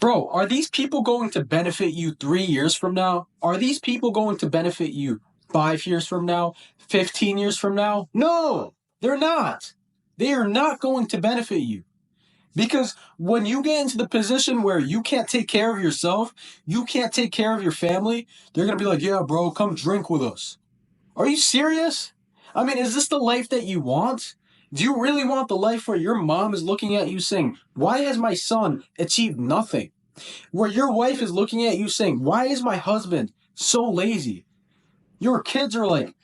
Bro, are these people going to benefit you 3 years from now? Are these people going to benefit you 5 years from now? 15 years from now? No, they're not. They are not going to benefit you. Because when you get into the position where you can't take care of yourself, you can't take care of your family, they're going to be like, yeah, bro, come drink with us. Are you serious? I mean, is this the life that you want? Do you really want the life where your mom is looking at you saying, why has my son achieved nothing? Where your wife is looking at you saying, why is my husband so lazy? Your kids are like,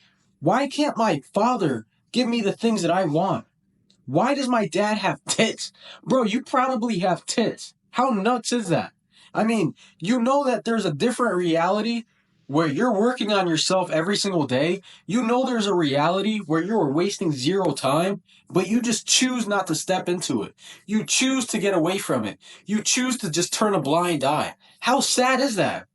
why can't my father give me the things that I want? Why does my dad have tits? Bro, you probably have tits. How nuts is that? I mean, you know that there's a different reality where you're working on yourself every single day. You know there's a reality where you're wasting zero time, but you just choose not to step into it. You choose to get away from it. You choose to just turn a blind eye. How sad is that?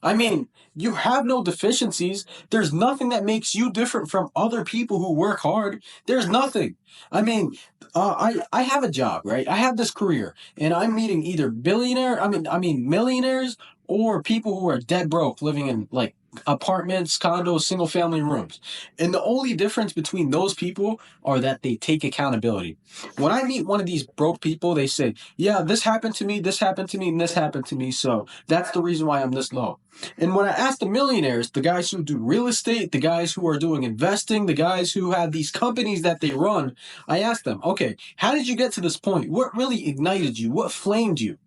I mean, you have no deficiencies. There's nothing that makes you different from other people who work hard. There's nothing. I mean, I have a job, right? I have this career, and I'm meeting either millionaires or people who are dead broke, living in like apartments, condos, single family rooms. And the only difference between those people are that they take accountability. When I meet one of these broke people, they say, "Yeah, this happened to me, this happened to me, and this happened to me, so that's the reason why I'm this low." And when I ask the millionaires, the guys who do real estate, the guys who are doing investing, the guys who have these companies that they run, I ask them, okay, how did you get to this point? What really ignited you? What flamed you?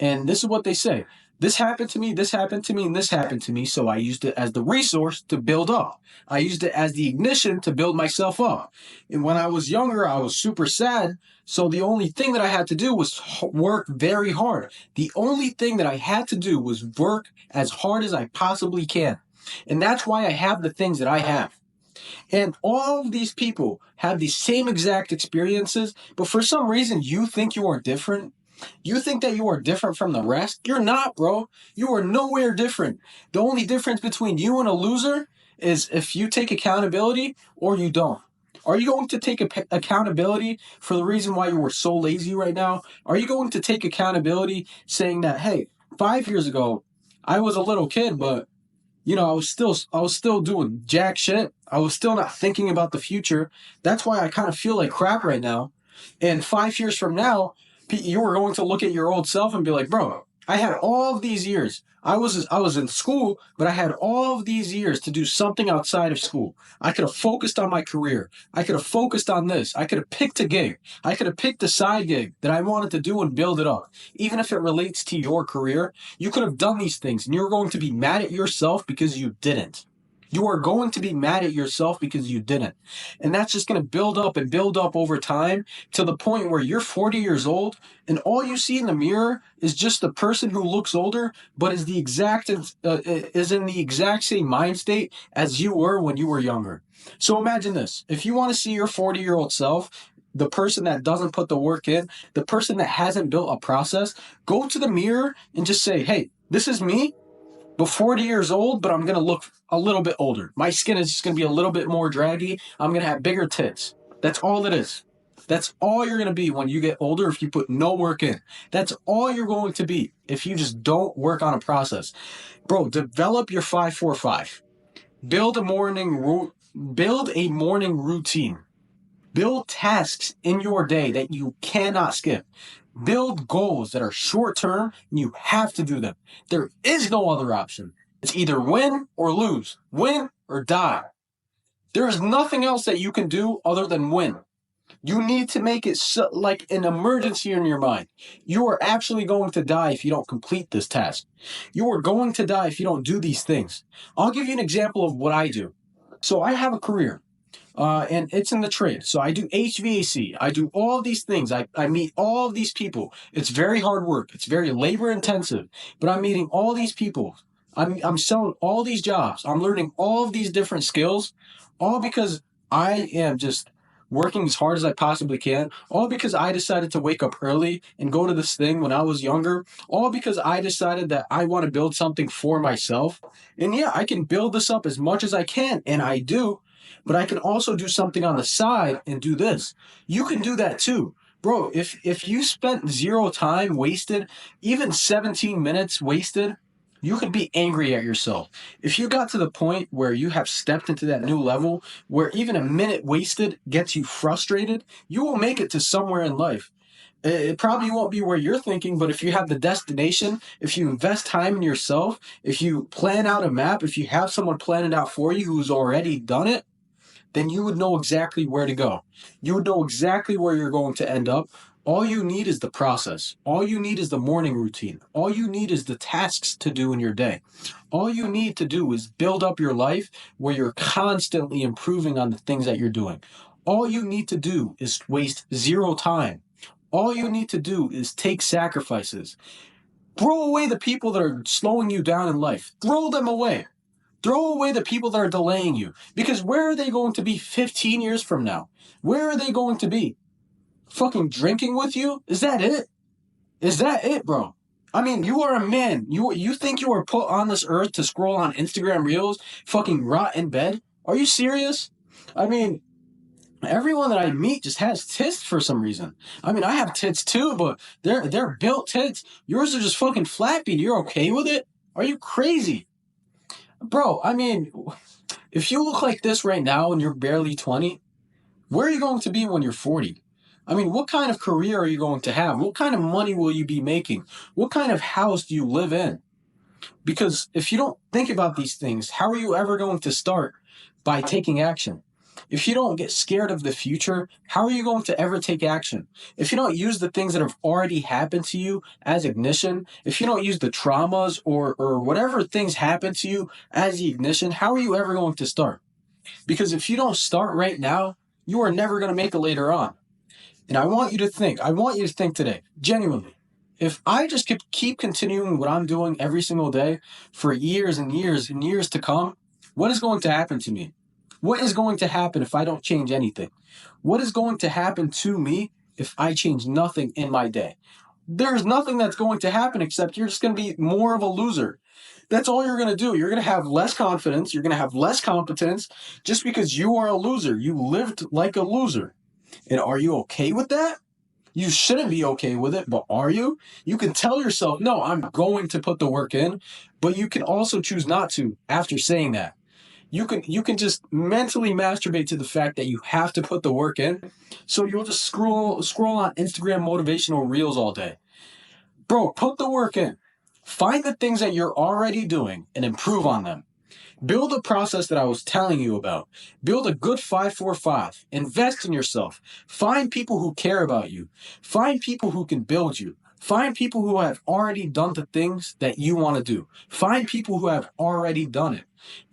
And this is what they say. This happened to me, this happened to me, and this happened to me. So I used it as the resource to build up. I used it as the ignition to build myself up. And when I was younger, I was super sad. So the only thing that I had to do was work very hard. The only thing that I had to do was work as hard as I possibly can. And that's why I have the things that I have. And all of these people have the same exact experiences, but for some reason you think you are different. You think that you are different from the rest? You're not, bro. You are nowhere different. The only difference between you and a loser is if you take accountability or you don't. Are you going to take accountability for the reason why you were so lazy right now? Are you going to take accountability saying that, hey, 5 years ago, I was a little kid, but I was still doing jack shit. I was still not thinking about the future. That's why I kind of feel like crap right now. And 5 years from now, you were going to look at your old self and be like, bro, I had all of these years. I was in school, but I had all of these years to do something outside of school. I could have focused on my career. I could have focused on this. I could have picked a gig. I could have picked a side gig that I wanted to do and build it up. Even if it relates to your career, you could have done these things and you're going to be mad at yourself because you didn't. You are going to be mad at yourself because you didn't. And that's just going to build up and build up over time to the point where you're 40 years old and all you see in the mirror is just the person who looks older but is in the exact same mind state as you were when you were younger. So imagine this. If you want to see your 40-year-old self, the person that doesn't put the work in, the person that hasn't built a process, go to the mirror and just say, "Hey, this is me but 40 years old, but I'm going to look a little bit older. My skin is just going to be a little bit more draggy. I'm going to have bigger tits." That's all it is. That's all you're going to be when you get older if you put no work in. That's all you're going to be if you just don't work on a process. Bro, develop your 5-4-5. Build a morning routine. Build tasks in your day that you cannot skip. Build goals that are short term and you have to do them. There is no other option. It's either win or lose, win or die. There is nothing else that you can do other than win. You need to make it like an emergency in your mind. You are actually going to die if you don't complete this task. You are going to die if you don't do these things. I'll give you an example of what I do. So I have a career. And it's in the trade. So I do HVAC. I do all of these things. I meet all of these people. It's very hard work. It's very labor intensive. But I'm meeting all these people. I'm selling all these jobs. I'm learning all of these different skills, all because I am just working as hard as I possibly can. All because I decided to wake up early and go to this thing when I was younger. All because I decided that I want to build something for myself. And yeah, I can build this up as much as I can, and I do. But I can also do something on the side and do this. You can do that too. Bro, if you spent zero time wasted, even 17 minutes wasted, you could be angry at yourself. If you got to the point where you have stepped into that new level, where even a minute wasted gets you frustrated, you will make it to somewhere in life. It probably won't be where you're thinking, but if you have the destination, if you invest time in yourself, if you plan out a map, if you have someone plan it out for you who's already done it, then you would know exactly where to go. You would know exactly where you're going to end up. All you need is the process. All you need is the morning routine. All you need is the tasks to do in your day. All you need to do is build up your life where you're constantly improving on the things that you're doing. All you need to do is waste zero time. All you need to do is take sacrifices. Throw away the people that are slowing you down in life. Throw them away. Throw away the people that are delaying you. Because where are they going to be 15 years from now? Where are they going to be? Fucking drinking with you? Is that it? Is that it, bro? I mean, you are a man. You think you were put on this earth to scroll on Instagram Reels, fucking rot in bed? Are you serious? I mean, everyone that I meet just has tits for some reason. I mean, I have tits too, but they're built tits. Yours are just fucking flappy. You're okay with it? Are you crazy? Bro, I mean, if you look like this right now and you're barely 20, where are you going to be when you're 40? I mean, what kind of career are you going to have? What kind of money will you be making? What kind of house do you live in? Because if you don't think about these things, how are you ever going to start by taking action? If you don't get scared of the future, how are you going to ever take action? If you don't use the things that have already happened to you as ignition, if you don't use the traumas or whatever things happen to you as the ignition, how are you ever going to start? Because if you don't start right now, you are never going to make it later on. And I want you to think today, genuinely, if I just keep continuing what I'm doing every single day for years and years and years to come, what is going to happen to me? What is going to happen if I don't change anything? What is going to happen to me if I change nothing in my day? There's nothing that's going to happen except you're just going to be more of a loser. That's all you're going to do. You're going to have less confidence. You're going to have less competence just because you are a loser. You lived like a loser. And are you okay with that? You shouldn't be okay with it, but are you? You can tell yourself, no, I'm going to put the work in, but you can also choose not to after saying that. You can just mentally masturbate to the fact that you have to put the work in. So you'll just scroll on Instagram motivational reels all day. Bro, put the work in. Find the things that you're already doing and improve on them. Build a process that I was telling you about. Build a good 5-4-5. Invest in yourself. Find people who care about you. Find people who can build you. Find people who have already done the things that you want to do. Find people who have already done it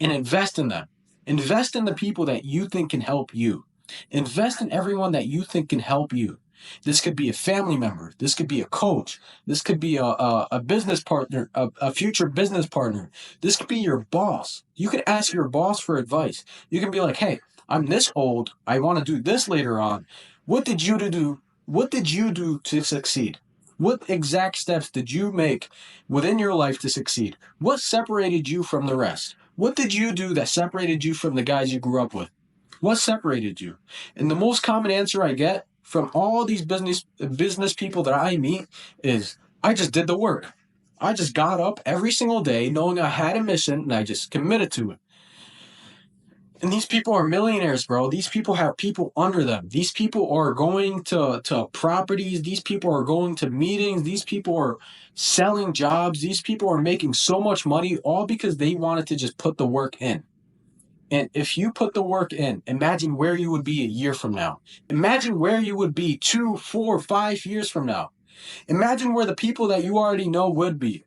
and invest in them. Invest in the people that you think can help you. Invest in everyone that you think can help you. This could be a family member. This could be a coach. This could be a business partner, a future business partner. This could be your boss. You could ask your boss for advice. You can be like, hey, I'm this old. I want to do this later on. What did you do? What did you do to succeed? What exact steps did you make within your life to succeed? What separated you from the rest? What did you do that separated you from the guys you grew up with? What separated you? And the most common answer I get from all these business people that I meet is, I just did the work. I just got up every single day knowing I had a mission and I just committed to it. And these people are millionaires, bro. These people have people under them. These people are going to properties. These people are going to meetings. These people are selling jobs. These people are making so much money all because they wanted to just put the work in. And if you put the work in, imagine where you would be a year from now. Imagine where you would be 2, 4, 5 years from now. Imagine where the people that you already know would be.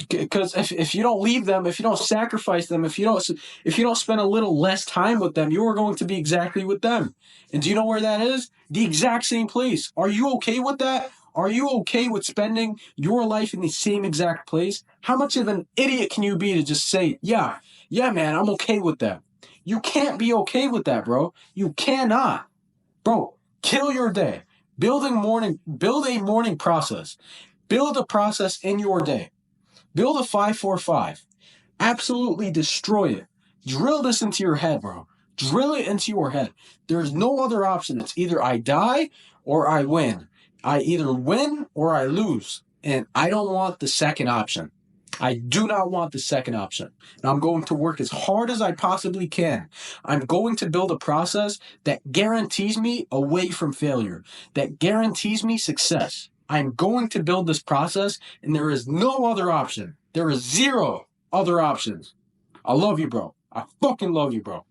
Because if you don't leave them, if you don't sacrifice them, if you don't spend a little less time with them, you are going to be exactly with them. And do you know where that is? The exact same place. Are you okay with that? Are you okay with spending your life in the same exact place? How much of an idiot can you be to just say, yeah, man, I'm okay with that? You can't be okay with that, bro. You cannot. Bro, kill your day. Build a morning process. Build a process in your day. Build a 5-4-5. Absolutely destroy it. Drill this into your head, bro. Drill it into your head. There's no other option. It's either I die or I win. I either win or I lose. And I don't want the second option. I do not want the second option. And I'm going to work as hard as I possibly can. I'm going to build a process that guarantees me away from failure, that guarantees me success. I'm going to build this process, and there is no other option. There is zero other options. I love you, bro. I fucking love you, bro.